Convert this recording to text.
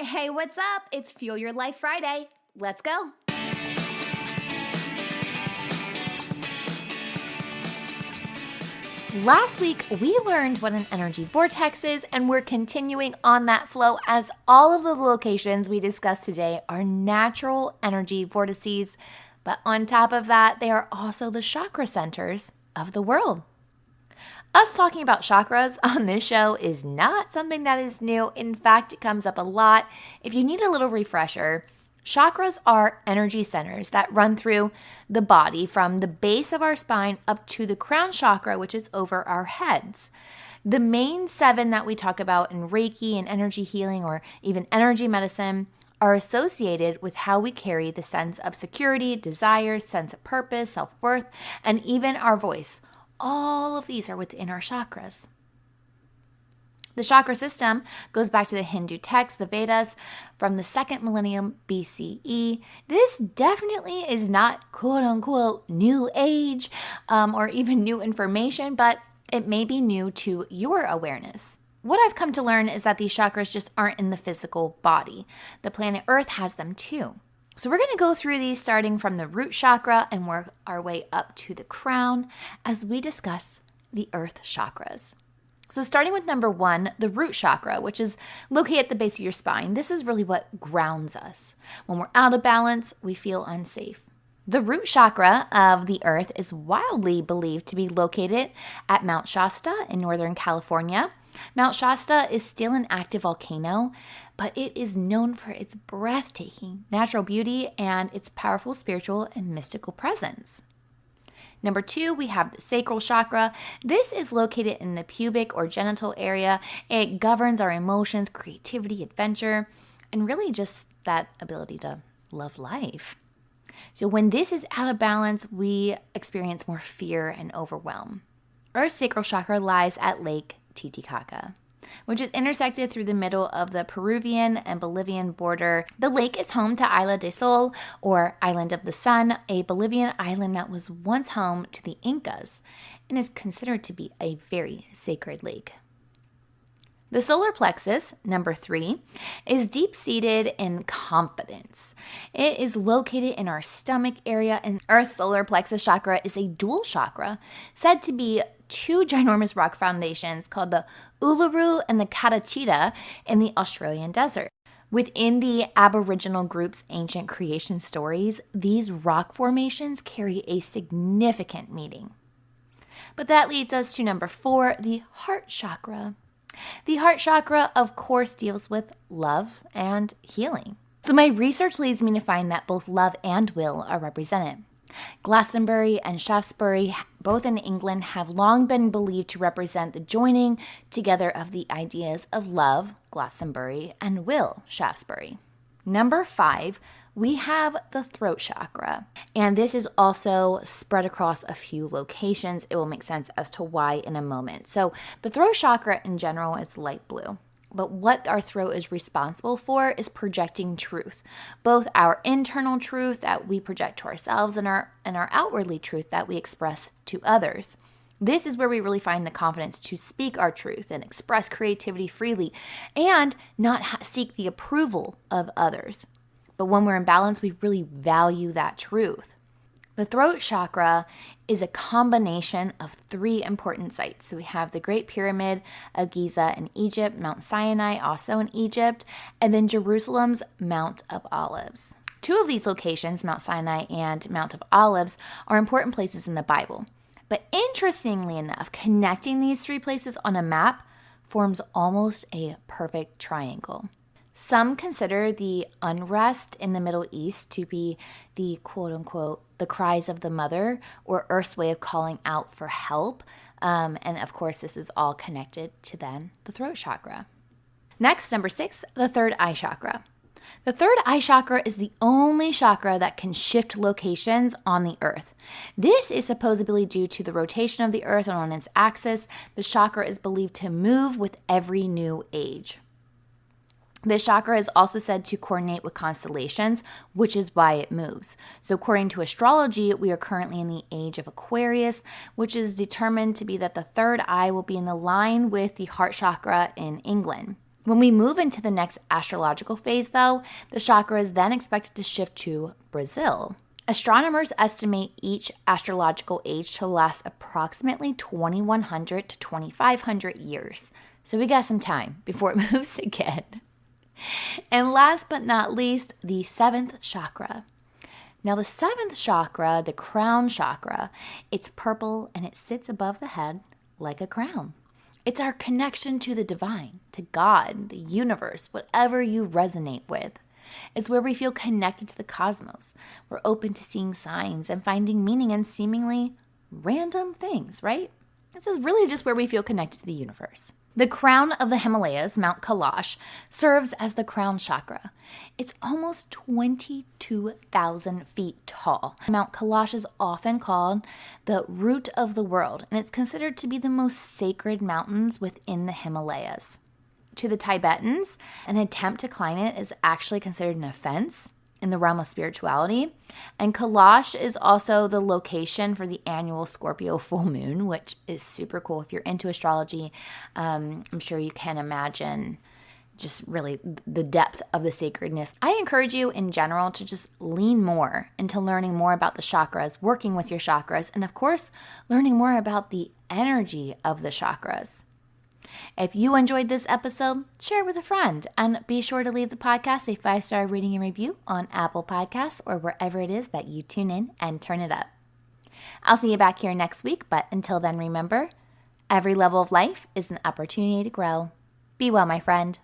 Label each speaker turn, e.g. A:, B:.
A: Hey, what's up? It's Fuel Your Life Friday. Let's go. Last week, we learned what an energy vortex is, and we're continuing on that flow as all of the locations we discussed today are natural energy vortices. But on top of that, they are also the chakra centers of the world. Us talking about chakras on this show is not something that is new. In fact, it comes up a lot. If you need a little refresher, chakras are energy centers that run through the body from the base of our spine up to the crown chakra, which is over our heads. The main 7 that we talk about in Reiki and energy healing or even energy medicine are associated with how we carry the sense of security, desire, sense of purpose, self-worth, and even our voice. All of these are within our chakras. The chakra system goes back to the Hindu texts, the Vedas, from the 2nd millennium BCE. This definitely is not quote-unquote new age or even new information, but it may be new to your awareness. What I've come to learn is that these chakras just aren't in the physical body. The planet Earth has them too. So we're going to go through these starting from the root chakra and work our way up to the crown as we discuss the earth chakras. So starting with number 1, the root chakra, which is located at the base of your spine. This is really what grounds us. When we're out of balance, we feel unsafe. The root chakra of the earth is wildly believed to be located at Mount Shasta in Northern California. Mount Shasta is still an active volcano, but it is known for its breathtaking natural beauty and its powerful spiritual and mystical presence. Number 2, we have the sacral chakra. This is located in the pubic or genital area. It governs our emotions, creativity, adventure, and really just that ability to love life. So when this is out of balance, we experience more fear and overwhelm. Our sacral chakra lies at Lake Titicaca, which is intersected through the middle of the Peruvian and Bolivian border. The lake is home to Isla del Sol, or Island of the Sun, a Bolivian island that was once home to the Incas and is considered to be a very sacred lake. The solar plexus, number 3, is deep-seated in confidence. It is located in our stomach area, and our solar plexus chakra is a dual chakra, said to be 2 ginormous rock foundations called the Uluru and the Katachita in the Australian desert. Within the Aboriginal group's ancient creation stories, these rock formations carry a significant meaning. But that leads us to number 4, the heart chakra. The heart chakra, of course, deals with love and healing. So my research leads me to find that both love and will are represented. Glastonbury and Shaftesbury, both in England, have long been believed to represent the joining together of the ideas of love, Glastonbury, and will, Shaftesbury. Number 5, we have the throat chakra, and this is also spread across a few locations. It will make sense as to why in a moment. So the throat chakra in general is light blue, but what our throat is responsible for is projecting truth, both our internal truth that we project to ourselves and our outwardly truth that we express to others. This is where we really find the confidence to speak our truth and express creativity freely and not seek the approval of others. But when we're in balance, we really value that truth. The throat chakra is a combination of 3 important sites. So we have the Great Pyramid of Giza in Egypt, Mount Sinai also in Egypt, and then Jerusalem's Mount of Olives. 2 of these locations, Mount Sinai and Mount of Olives, are important places in the Bible. But interestingly enough, connecting these 3 places on a map forms almost a perfect triangle. Some consider the unrest in the Middle East to be the quote-unquote the cries of the mother, or Earth's way of calling out for help. And of course, this is all connected to then the throat chakra. Next, number 6, the third eye chakra. The third eye chakra is the only chakra that can shift locations on the earth. This is supposedly due to the rotation of the earth on its axis. The chakra is believed to move with every new age. This chakra is also said to coordinate with constellations, which is why it moves. So according to astrology, we are currently in the age of Aquarius, which is determined to be that the third eye will be in the line with the heart chakra in England. When we move into the next astrological phase, though, the chakra is then expected to shift to Brazil. Astronomers estimate each astrological age to last approximately 2,100 to 2,500 years. So we got some time before it moves again. And last but not least, the seventh chakra. Now the seventh chakra, the crown chakra, it's purple and it sits above the head like a crown. It's our connection to the divine, to God, the universe, whatever you resonate with. It's where we feel connected to the cosmos. We're open to seeing signs and finding meaning in seemingly random things, right? This is really just where we feel connected to the universe. The crown of the Himalayas, Mount Kailash, serves as the crown chakra. It's almost 22,000 feet tall. Mount Kailash is often called the root of the world, and it's considered to be the most sacred mountains within the Himalayas. To the Tibetans, an attempt to climb it is actually considered an offense in the realm of spirituality. And Kailash is also the location for the annual Scorpio full moon, which is super cool. If you're into astrology, I'm sure you can imagine just really the depth of the sacredness. I encourage you in general to just lean more into learning more about the chakras, working with your chakras, and of course, learning more about the energy of the chakras. If you enjoyed this episode, share with a friend and be sure to leave the podcast a 5-star rating and review on Apple Podcasts or wherever it is that you tune in and turn it up. I'll see you back here next week, but until then, remember, every level of life is an opportunity to grow. Be well, my friend.